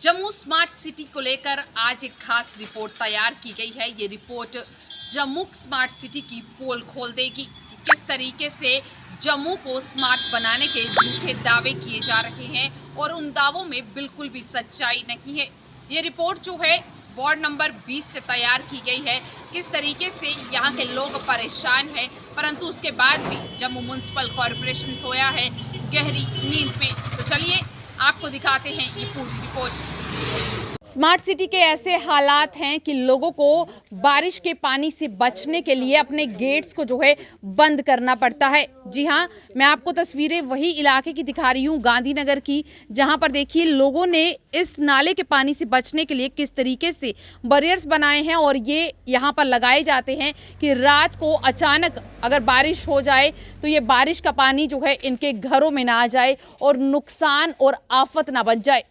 Jammu smart city को लेकर आज एक खास रिपोर्ट तैयार की गई है। ये रिपोर्ट जम्मू स्मार्ट सिटी की पोल खोल देगी। किस तरीके से जम्मू को स्मार्ट बनाने के झूठे दावे किए जा रहे हैं और उन दावों में बिल्कुल भी सच्चाई नहीं है। ये रिपोर्ट जो है वार्ड नंबर 20 से तैयार की गई है। किस तरीके से यहाँ के लोग परेशान हैं, परंतु उसके बाद भी जम्मू म्युनिसिपल कॉरपोरेशन सोया है गहरी नींद में। तो चलिए आपको दिखाते हैं ये पूरी रिपोर्ट। स्मार्ट सिटी के ऐसे हालात हैं कि लोगों को बारिश के पानी से बचने के लिए अपने गेट्स को जो है बंद करना पड़ता है। जी हाँ, मैं आपको तस्वीरें वही इलाके की दिखा रही हूँ, गांधीनगर की, जहां पर देखिए लोगों ने इस नाले के पानी से बचने के लिए किस तरीके से बैरियर्स बनाए हैं और ये यहाँ पर लगाए जाते हैं कि रात को अचानक अगर बारिश हो जाए तो ये बारिश का पानी जो है इनके घरों में ना आ जाए और नुकसान और आफत ना बच जाए।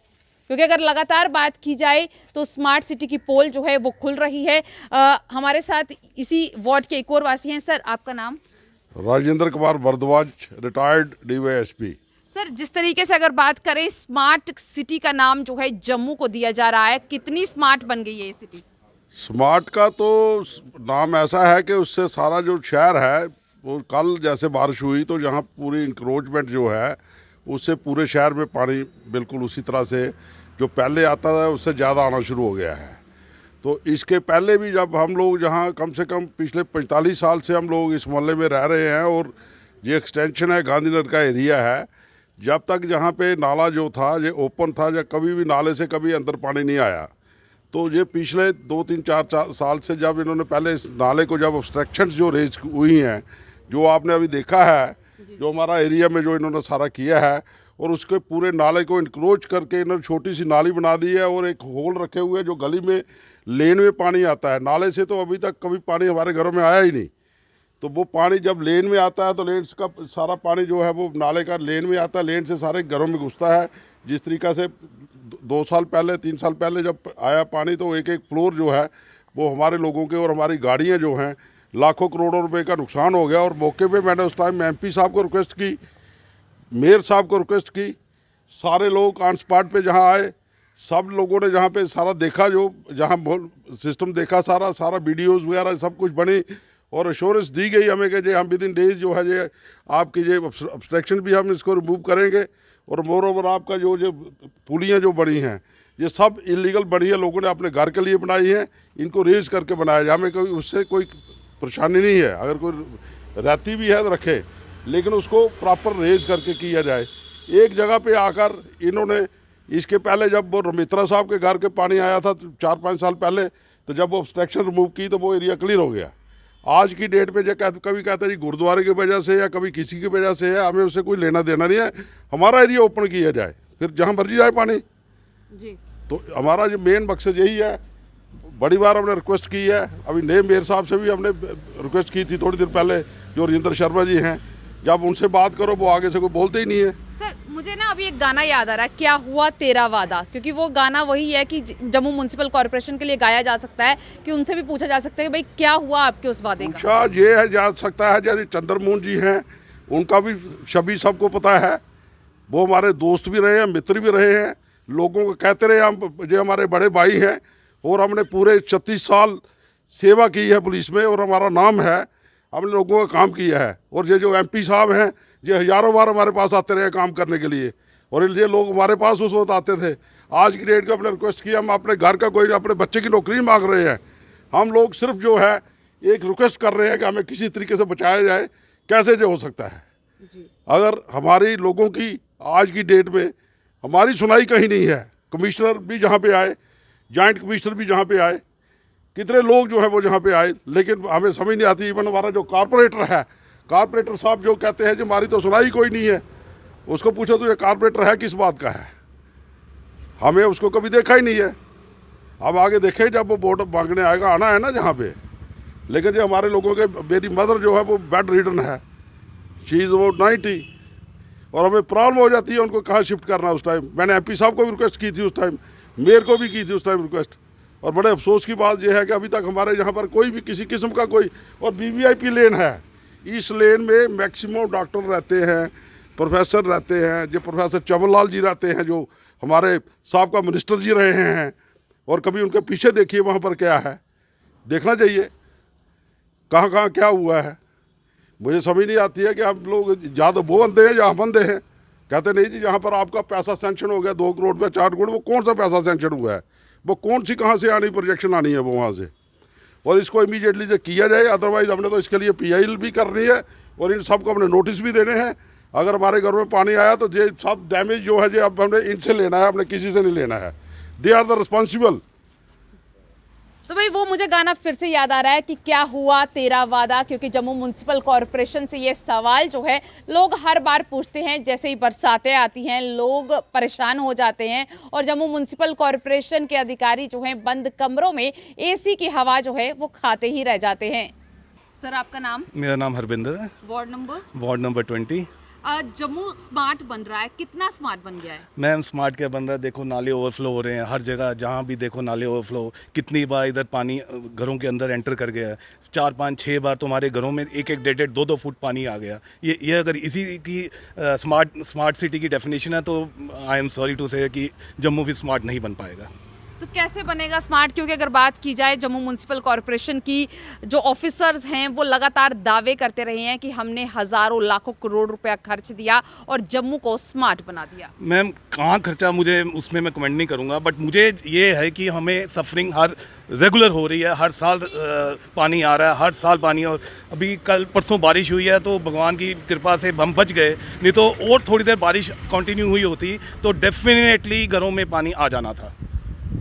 क्योंकि अगर लगातार बात की जाए तो स्मार्ट सिटी की पोल जो है वो खुल रही है। हमारे साथ इसी वार्ड के एक और वासी हैं। सर, आपका नाम? Rajendra Kumar Bhardwaj, retired DYSP. Sir, जिस तरीके से अगर बात करें, स्मार्ट सिटी का नाम जो है जम्मू को दिया जा रहा है, कितनी स्मार्ट बन गई है ये सिटी? स्मार्ट का तो नाम ऐसा है कि उससे सारा जो शहर है वो कल जैसे बारिश हुई तो जहाँ पूरी इंक्रोचमेंट जो है उससे पूरे शहर में पानी बिल्कुल उसी तरह से जो पहले आता था उससे ज़्यादा आना शुरू हो गया है। तो इसके पहले भी जब हम लोग जहाँ कम से कम पिछले 45 साल से हम लोग इस मोहल्ले में रह रहे हैं और ये एक्सटेंशन है गांधीनगर का एरिया है, जब तक जहाँ पे नाला जो था ये ओपन था या कभी भी नाले से कभी अंदर पानी नहीं आया। तो ये पिछले 2-3-4 साल से जब इन्होंने पहले इस नाले को जब ऑब्स्ट्रक्शंस जो रेज हुई हैं, जो आपने अभी देखा है, जो हमारा एरिया में जो इन्होंने सारा किया है और उसके पूरे नाले को इंक्रोच करके इन्होंने छोटी सी नाली बना दी है और एक होल रखे हुए हैं जो गली में लेन में पानी आता है। नाले से तो अभी तक कभी पानी हमारे घरों में आया ही नहीं। तो वो पानी जब लेन में आता है तो लेन का सारा पानी जो है वो नाले का लेन में आता है, लेन से सारे घरों में घुसता है। जिस तरीक़ा से 2 साल पहले 3 साल पहले जब आया पानी तो एक एक फ्लोर जो है वो हमारे लोगों के और हमारी गाड़ियाँ जो हैं लाखों करोड़ों रुपए का नुकसान हो गया। और मौके पे मैंने उस टाइम एमपी साहब को रिक्वेस्ट की, मेयर साहब को रिक्वेस्ट की, सारे लोग ऑन स्पॉट पे जहाँ आए, सब लोगों ने जहाँ पे सारा देखा, जो जहाँ सिस्टम देखा, सारा वीडियोज़ वगैरह सब कुछ बनी और एश्योरेंस दी गई हमें कि हम विद इन डेज जो है ये आपकी ये ऑब्स्ट्रक्शन भी हम इसको रिमूव करेंगे और मोर ओवर आपका जो पुलियाँ जो बनी हैं ये सब इलीगल बनी है, लोगों ने अपने घर के लिए बनाई हैं, इनको रेज करके बनाया जाए। हमें कोई उससे कोई परेशानी नहीं है, अगर कोई रहती भी है तो रखे, लेकिन उसको प्रॉपर रेज करके किया जाए। एक जगह पे आकर इन्होंने इसके पहले जब वो मित्रा साहब के घर के पानी आया था 4-5 साल पहले, तो जब वो ऑब्स्ट्रक्शन रिमूव की तो वो एरिया क्लियर हो गया। आज की डेट पे जो कभी कहते हैं जी गुरुद्वारे की वजह से या कभी किसी की वजह से है, हमें उससे कोई लेना देना नहीं है। हमारा एरिया ओपन किया जाए, फिर जहाँ मर्जी जाए पानी जी। तो हमारा जो मेन मकसद यही है। बड़ी बार हमने रिक्वेस्ट की है, अभी नए मेयर साहब से भी हमने रिक्वेस्ट की थी थोड़ी देर पहले, जो राजेंद्र शर्मा जी हैं, जब उनसे बात करो वो आगे से कोई बोलते ही नहीं है। सर, मुझे ना अभी एक गाना याद आ रहा है, क्या हुआ तेरा वादा, क्योंकि वो गाना वही है कि जम्मू म्युनिसिपल कॉरपोरेशन के लिए गाया जा सकता है कि उनसे भी पूछा जा सकता है कि भाई क्या हुआ आपके उस वादे का। अच्छा, ये है जा सकता है, जैसे चंद्रमोहन जी हैं उनका भी सभी सबको पता है, वो हमारे दोस्त भी रहे हैं, मित्र भी रहे हैं, लोगों को कहते रहे हम जो हमारे बड़े भाई हैं और हमने पूरे 36 साल सेवा की है पुलिस में और हमारा नाम है, हमने लोगों का काम किया है। और ये जो एमपी साहब हैं ये हज़ारों बार हमारे पास आते रहे काम करने के लिए और ये लोग हमारे पास उस वक्त आते थे। आज की डेट को अपने रिक्वेस्ट की, हम अपने घर का कोई अपने बच्चे की नौकरी मांग रहे हैं, हम लोग सिर्फ जो है एक रिक्वेस्ट कर रहे हैं कि हमें किसी तरीके से बचाया जाए। कैसे जो हो सकता है जी। अगर हमारी लोगों की आज की डेट में हमारी सुनाई कहीं नहीं है, कमिश्नर भी जहाँ पे आए, जॉइंट कमिश्नर भी जहाँ पे आए, कितने लोग जो है वो जहाँ पे आए, लेकिन हमें समझ नहीं आती। इवन हमारा जो कारपोरेटर है, कारपोरेटर साहब जो कहते हैं कि हमारी तो सुनाई कोई नहीं है, उसको पूछो तो ये कारपोरेटर है किस बात का है, हमें उसको कभी देखा ही नहीं है। अब आगे देखें जब वो वोट मांगने आएगा, आना है ना जहाँ पे। लेकिन जो हमारे लोगों के, मेरी मदर जो है वो बेड रिडन है, शी इज़ अबाउट 90 और हमें प्रॉब्लम हो जाती है उनको कहाँ शिफ्ट करना। उस टाइम मैंने एमपी साहब को भी रिक्वेस्ट की थी, उस टाइम मेयर को भी की थी उस टाइम रिक्वेस्ट। और बड़े अफसोस की बात यह है कि अभी तक हमारे यहाँ पर कोई भी किसी किस्म का कोई, और वीवीआईपी लेन है, इस लेन में मैक्सिमम डॉक्टर रहते हैं, प्रोफेसर रहते हैं, जो प्रोफेसर चमन लाल जी रहते हैं, जो हमारे साबका मिनिस्टर जी रहे हैं, और कभी उनके पीछे देखिए वहाँ पर क्या है, देखना चाहिए कहाँ कहाँ क्या हुआ है। मुझे समझ नहीं आती है कि आप लोग या तो वो बंदे हैं या हम बंदे हैं। कहते नहीं जी जहाँ पर आपका पैसा सेंक्शन हो गया 2 करोड़ में 4 करोड़, वो कौन सा पैसा सेंक्शन हुआ है, वो कौन सी कहाँ से आनी प्रोजेक्शन आनी है वो वहाँ से, और इसको इमीडिएटली जो किया जाए। अदरवाइज़ हमने तो इसके लिए PIL भी करनी है और इन सबको हमने नोटिस भी देने हैं। अगर हमारे घर में पानी आया तो ये सब डैमेज जो है जो अब हमने इनसे लेना है, हमने किसी से नहीं लेना है। They are the responsible. तो भाई वो मुझे गाना फिर से याद आ रहा है कि क्या हुआ तेरा वादा, क्योंकि जम्मू म्युनिसिपल कॉरपोरेशन से ये सवाल जो है लोग हर बार पूछते हैं। जैसे ही बरसातें आती हैं लोग परेशान हो जाते हैं और जम्मू म्युनिसिपल कॉरपोरेशन के अधिकारी जो हैं बंद कमरों में AC की हवा जो है वो खाते ही रह जाते हैं। सर आपका नाम? मेरा नाम हरविंदर है। Ward number? Ward number 20। Jammu smart बन रहा है, कितना स्मार्ट बन गया है? मैम स्मार्ट क्या बन रहा है, देखो नाले ओवरफ्लो हो रहे हैं हर जगह, जहाँ भी देखो नाले ओवरफ्लो। कितनी बार इधर पानी घरों के अंदर एंटर कर गया है, 4, 5, 6 बार तुम्हारे घरों में 1, 1, 1.5, 2, 2 फुट पानी आ गया। ये अगर इसी की स्मार्ट सिटी की डेफिनेशन है तो आई एम सॉरी टू से कि जम्मू भी स्मार्ट नहीं बन पाएगा। तो कैसे बनेगा स्मार्ट? क्योंकि अगर बात की जाए जम्मू म्युनिसिपल कॉरपोरेशन की, जो ऑफिसर्स हैं वो लगातार दावे करते रहे हैं कि हमने हजारों लाखों करोड़ रुपया खर्च दिया और जम्मू को स्मार्ट बना दिया। मैम कहाँ खर्चा, मुझे उसमें मैं कमेंट नहीं करूँगा, बट मुझे ये है कि हमें सफरिंग हर रेगुलर हो रही है। हर साल पानी आ रहा है, हर साल पानी। और अभी कल परसों बारिश हुई है तो भगवान की कृपा से हम बच गए, नहीं तो और थोड़ी देर बारिश कंटिन्यू हुई होती तो डेफिनेटली घरों में पानी आ जाना था।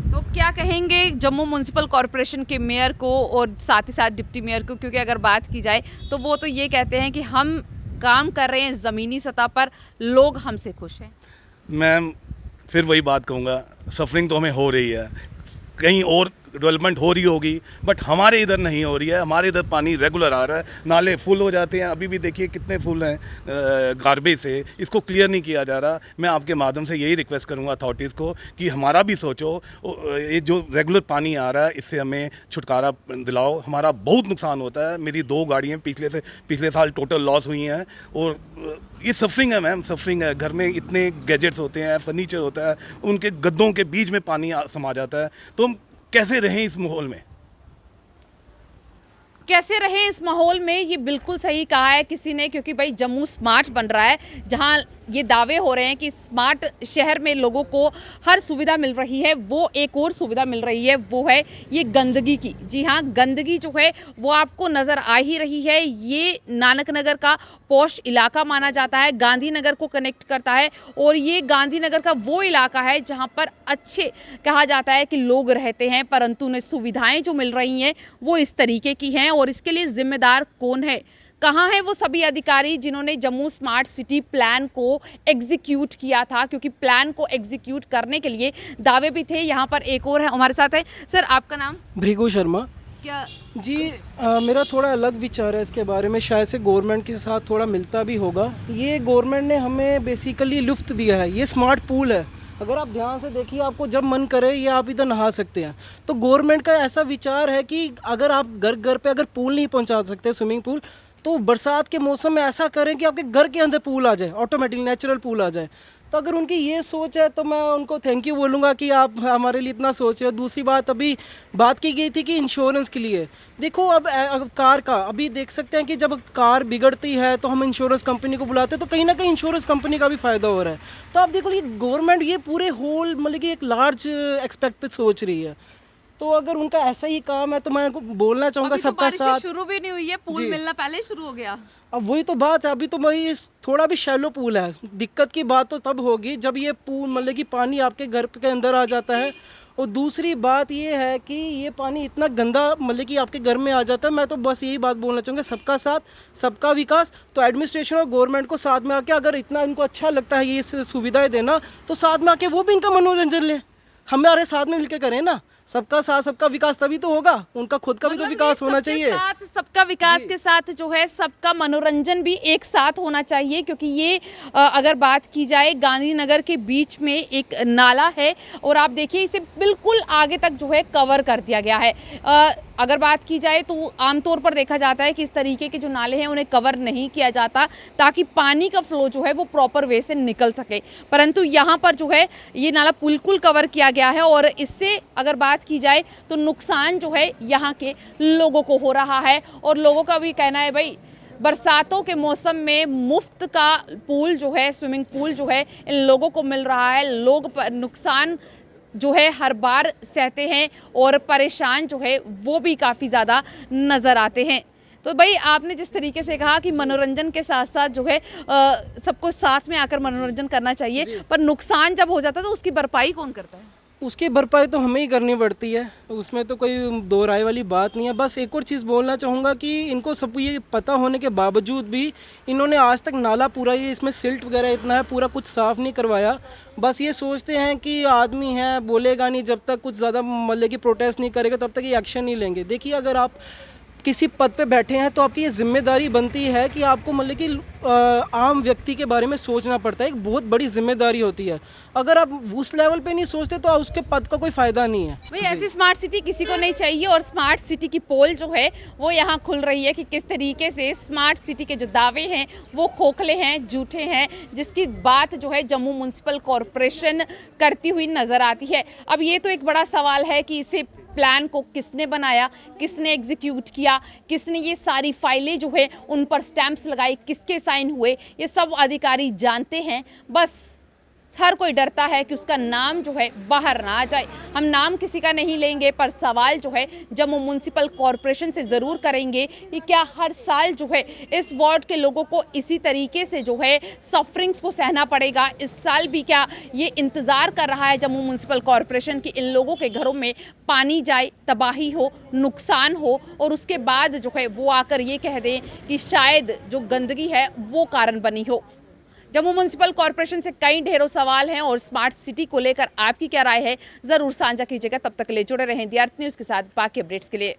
तो क्या कहेंगे जम्मू म्युनिसिपल कॉरपोरेशन के मेयर को और साथ ही साथ डिप्टी मेयर को? क्योंकि अगर बात की जाए तो वो तो ये कहते हैं कि हम काम कर रहे हैं ज़मीनी सतह पर, लोग हमसे खुश हैं। मैम फिर वही बात कहूँगा, सफरिंग तो हमें हो रही है, कहीं और डेवलपमेंट हो रही होगी, बट हमारे इधर नहीं हो रही है। हमारे इधर पानी रेगुलर आ रहा है, नाले फुल हो जाते हैं। अभी भी देखिए कितने फुल हैं गार्बेज से, इसको क्लियर नहीं किया जा रहा। मैं आपके माध्यम से यही रिक्वेस्ट करूंगा अथॉरिटीज़ को कि हमारा भी सोचो, ये जो रेगुलर पानी आ रहा है इससे हमें छुटकारा दिलाओ। हमारा बहुत नुकसान होता है। मेरी 2 गाड़ियाँ पिछले साल टोटल लॉस हुई हैं। और ये सफरिंग है मैम, सफरिंग है। घर में इतने गैजेट्स होते हैं, फर्नीचर होता है, उनके गद्दों के बीच में पानी समा जाता है। तो हम कैसे रहें इस माहौल में? कैसे रहें इस माहौल में, ये बिल्कुल सही कहा है किसी ने, क्योंकि भाई जम्मू स्मार्ट बन रहा है। जहां ये दावे हो रहे हैं कि स्मार्ट शहर में लोगों को हर सुविधा मिल रही है, वो एक और सुविधा मिल रही है, वो है ये गंदगी की। जी हाँ, गंदगी जो है वो आपको नज़र आ ही रही है। ये नानक नगर का पॉश इलाका माना जाता है, गांधीनगर को कनेक्ट करता है, और ये गांधीनगर का वो इलाका है जहाँ पर अच्छे कहा जाता है कि लोग रहते हैं, परंतु उन्हें सुविधाएँ जो मिल रही हैं वो इस तरीके की हैं। और इसके लिए जिम्मेदार कौन है? कहाँ हैं वो सभी अधिकारी जिन्होंने जम्मू स्मार्ट सिटी प्लान को एग्जीक्यूट किया था? क्योंकि प्लान को एग्जीक्यूट करने के लिए दावे भी थे। यहाँ पर एक और है हमारे साथ है। सर आपका नाम? भृगु शर्मा। क्या जी मेरा थोड़ा अलग विचार है इसके बारे में, शायद से गवर्नमेंट के साथ थोड़ा मिलता भी होगा। ये गवर्नमेंट ने हमें बेसिकली लुफ्त दिया है, ये स्मार्ट पूल है। अगर आप ध्यान से देखिए, आपको जब मन करे ये आप इधर नहा सकते हैं। तो गवर्नमेंट का ऐसा विचार है कि अगर आप घर पे अगर पूल नहीं पहुंचा सकते, स्विमिंग पूल, तो बरसात के मौसम में ऐसा करें कि आपके घर के अंदर पूल आ जाए, ऑटोमेटिक नेचुरल पूल आ जाए। तो अगर उनकी ये सोच है तो मैं उनको थैंक यू बोलूँगा कि आप हमारे लिए इतना सोच रहे हो। दूसरी बात, अभी बात की गई थी कि इंश्योरेंस के लिए, देखो अब कार का अभी देख सकते हैं कि जब कार बिगड़ती है तो हम इंश्योरेंस कंपनी को बुलाते हैं, तो कहीं ना कहीं इंश्योरेंस कंपनी का भी फ़ायदा हो रहा है। तो आप देखो ये गवर्नमेंट ये पूरे होल मतलब कि एक लार्ज एक्सपेक्ट पे सोच रही है। तो अगर उनका ऐसा ही काम है तो मैं बोलना चाहूँगा सबका साथ। शुरू भी नहीं हुई है, पूल मिलना पहले शुरू हो गया। अब वही तो बात है, अभी तो भाई थोड़ा भी शैलो पूल है। दिक्कत की बात तो तब होगी जब ये पूल मतलब कि पानी आपके घर के अंदर आ जाता है। और दूसरी बात ये है कि ये पानी इतना गंदा मतलब कि आपके घर में आ जाता है। मैं तो बस यही बात बोलना चाहूँगा, सबका साथ सबका विकास। तो एडमिनिस्ट्रेशन और गवर्नमेंट को साथ में आके, अगर इतना इनको अच्छा लगता है ये सुविधाएँ देना, तो साथ में आके वो भी इनका मनोरंजन लें, हमारे साथ में मिलकर करें ना। सबका साथ सबका विकास तभी तो होगा, उनका खुद का भी तो विकास होना चाहिए। सबका विकास के साथ जो है सबका मनोरंजन भी एक साथ होना चाहिए। क्योंकि ये अगर बात की जाए, गांधीनगर के बीच में एक नाला है और आप देखिए इसे बिल्कुल आगे तक जो है कवर कर दिया गया है। अगर बात की जाए तो आमतौर पर देखा जाता है कि इस तरीके के जो नाले हैं उन्हें कवर नहीं किया जाता ताकि पानी का फ्लो जो है वो प्रॉपर वे से निकल सके, परंतु यहाँ पर जो है ये नाला बिल्कुल कवर किया गया है और इससे अगर बात की जाए तो नुकसान जो है यहाँ के लोगों को हो रहा है। और लोगों का भी कहना है भाई बरसातों के मौसम में मुफ्त का पूल जो है, स्विमिंग पूल जो है इन लोगों को मिल रहा है। लोग नुकसान जो है हर बार सहते हैं और परेशान जो है वो भी काफ़ी ज़्यादा नज़र आते हैं। तो भाई आपने जिस तरीके से कहा कि मनोरंजन के साथ साथ जो है सबको साथ में आकर मनोरंजन करना चाहिए, पर नुकसान जब हो जाता है तो उसकी भरपाई कौन करता है? उसकी भरपाई तो हमें ही करनी पड़ती है, उसमें तो कोई दो राय वाली बात नहीं है। बस एक और चीज़ बोलना चाहूँगा कि इनको सब ये पता होने के बावजूद भी इन्होंने आज तक नाला पूरा ये इसमें सिल्ट वगैरह इतना है पूरा कुछ साफ़ नहीं करवाया। बस ये सोचते हैं कि आदमी है बोलेगा नहीं, जब तक कुछ ज़्यादा मतलब कि प्रोटेस्ट नहीं करेगा तब तक ये एक्शन नहीं लेंगे। देखिए अगर आप किसी पद पे बैठे हैं तो आपकी ये जिम्मेदारी बनती है कि आपको मतलब कि आम व्यक्ति के बारे में सोचना पड़ता है, एक बहुत बड़ी जिम्मेदारी होती है। अगर आप उस लेवल पे नहीं सोचते तो उसके पद का कोई फ़ायदा नहीं है। भाई ऐसी स्मार्ट सिटी किसी को नहीं चाहिए और स्मार्ट सिटी की पोल जो है वो यहाँ खुल रही है कि किस तरीके से स्मार्ट सिटी के जो दावे हैं वो खोखले हैं, झूठे हैं, जिसकी बात जो है जम्मू म्युनिसिपल कॉरपोरेशन करती हुई नज़र आती है। अब ये तो एक बड़ा सवाल है कि इसे प्लान को किसने बनाया, किसने एग्जीक्यूट किया, किसने ये सारी फाइलें जो है उन पर स्टैंप्स लगाए, किसके साइन हुए, ये सब अधिकारी जानते हैं। बस हर कोई डरता है कि उसका नाम जो है बाहर ना आ जाए। हम नाम किसी का नहीं लेंगे, पर सवाल जो है जम्मू म्युनिसिपल कॉरपोरेशन से ज़रूर करेंगे कि क्या हर साल जो है इस वार्ड के लोगों को इसी तरीके से जो है सफरिंग्स को सहना पड़ेगा। इस साल भी क्या ये इंतज़ार कर रहा है जम्मू म्युनिसिपल कॉरपोरेशन कि इन लोगों के घरों में पानी जाए, तबाही हो, नुकसान हो और उसके बाद जो है वो आकर ये कह दें कि शायद जो गंदगी है वो कारण बनी हो। जम्मू म्युनिसिपल कॉरपोरेशन से कई ढेरों सवाल हैं और स्मार्ट सिटी को लेकर आपकी क्या राय है ज़रूर साझा कीजिएगा। तब तक के लिए जुड़े रहें दी अर्थ न्यूज़ के साथ बाकी अपडेट्स के लिए।